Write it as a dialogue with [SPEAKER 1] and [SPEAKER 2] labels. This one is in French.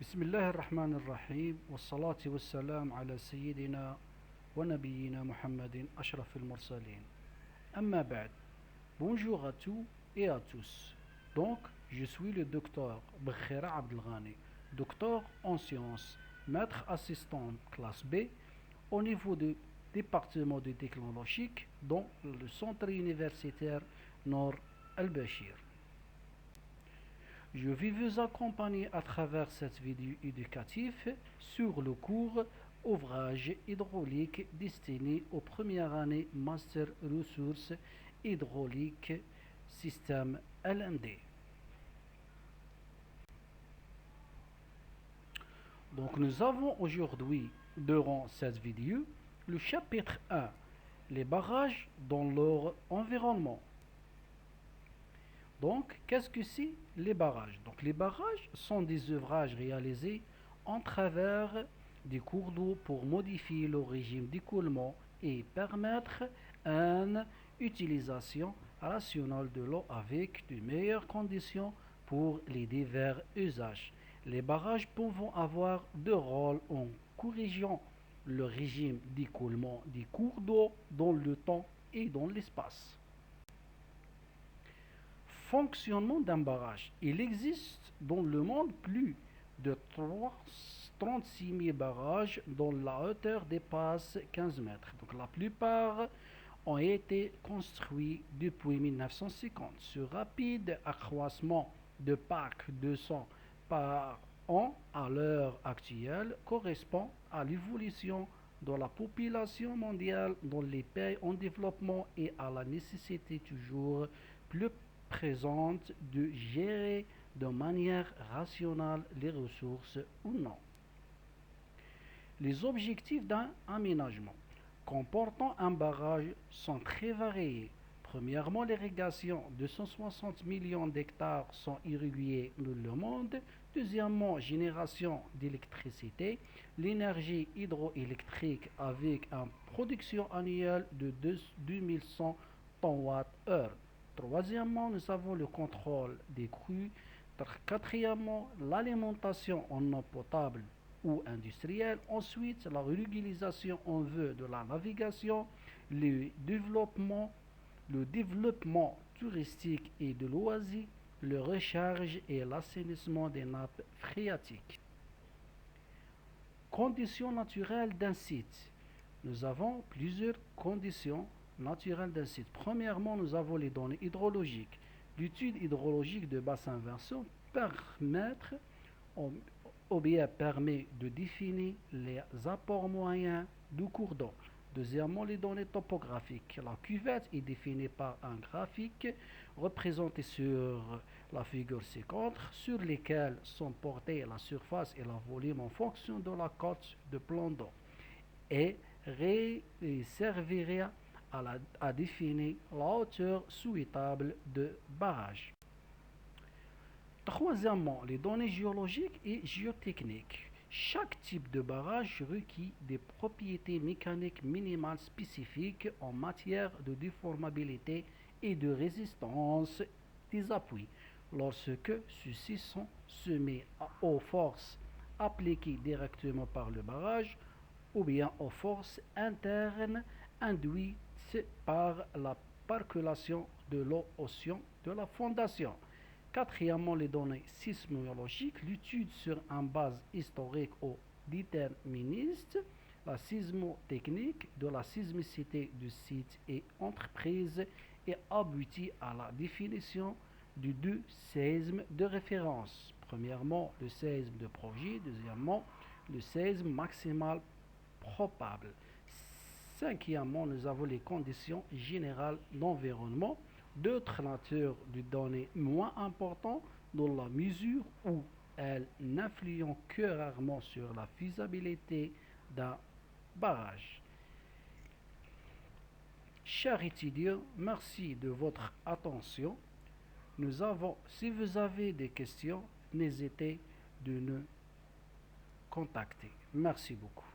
[SPEAKER 1] بسم الله الرحمن الرحيم والصلاة والسلام على سيدنا ونبينا محمد أشرف المرسلين. أما بعد. Bonjour à tous et à tous. Donc, je suis le docteur Bkhira Abdelghani, docteur en sciences, maître assistant classe B au niveau du département de technologique dans le centre universitaire Nord Al-Bashir. Je vais vous accompagner à travers cette vidéo éducative sur le cours Ouvrage hydraulique destiné aux premières années Master Ressources hydrauliques Système LND. Donc nous avons aujourd'hui, durant cette vidéo, le chapitre 1, les barrages dans leur environnement. Donc, qu'est-ce que c'est les barrages? Donc, les barrages sont des ouvrages réalisés en travers des cours d'eau pour modifier le régime d'écoulement et permettre une utilisation rationnelle de l'eau avec de meilleures conditions pour les divers usages. Les barrages peuvent avoir deux rôles en corrigeant le régime d'écoulement des cours d'eau dans le temps et dans l'espace. Fonctionnement d'un barrage. Il existe dans le monde plus de 36 000 barrages dont la hauteur dépasse 15 mètres. Donc la plupart ont été construits depuis 1950. Ce rapide accroissement de parc de 100 par an à l'heure actuelle correspond à l'évolution de la population mondiale dans les pays en développement et à la nécessité toujours plus présente de gérer de manière rationnelle les ressources ou non. Les objectifs d'un aménagement comportant un barrage sont très variés. Premièrement, l'irrigation, 260 millions d'hectares sont irrigués dans le monde. Deuxièmement, génération d'électricité, l'énergie hydroélectrique avec une production annuelle de 2100 tonnes-heure. Troisièmement, nous avons le contrôle des crues. Quatrièmement, l'alimentation en eau potable ou industrielle. Ensuite, la régulation en vue de la navigation, le développement touristique et de loisirs, le recharge et l'assainissement des nappes phréatiques. Conditions naturelles d'un site. Nous avons plusieurs conditions naturelles d'un site. Premièrement, nous avons les données hydrologiques. L'étude hydrologique de bassin versant permet de définir les apports moyens du cours d'eau. Deuxièmement, les données topographiques. La cuvette est définie par un graphique représenté sur la figure 50, sur lesquels sont portés la surface et le volume en fonction de la cote de plan d'eau, et servira à définir la hauteur souhaitable de barrage. Troisièmement, les données géologiques et géotechniques. Chaque type de barrage requiert des propriétés mécaniques minimales spécifiques en matière de déformabilité et de résistance des appuis. Lorsque ceux-ci sont soumis aux forces appliquées directement par le barrage ou bien aux forces internes induites par la percolation de l'eau au sein de la fondation. Quatrièmement, les données sismologiques, l'étude sur une base historique ou déterministe, la sismotechnique de la sismicité du site et entreprise et aboutit à la définition de deux séismes de référence. Premièrement, le séisme de projet. Deuxièmement, le séisme maximal probable. Cinquièmement, nous avons les conditions générales d'environnement. D'autres natures de données moins importantes dans la mesure où elles n'influent que rarement sur la faisabilité d'un barrage. Chers étudiants, merci de votre attention. Si vous avez des questions, n'hésitez de nous contacter. Merci beaucoup.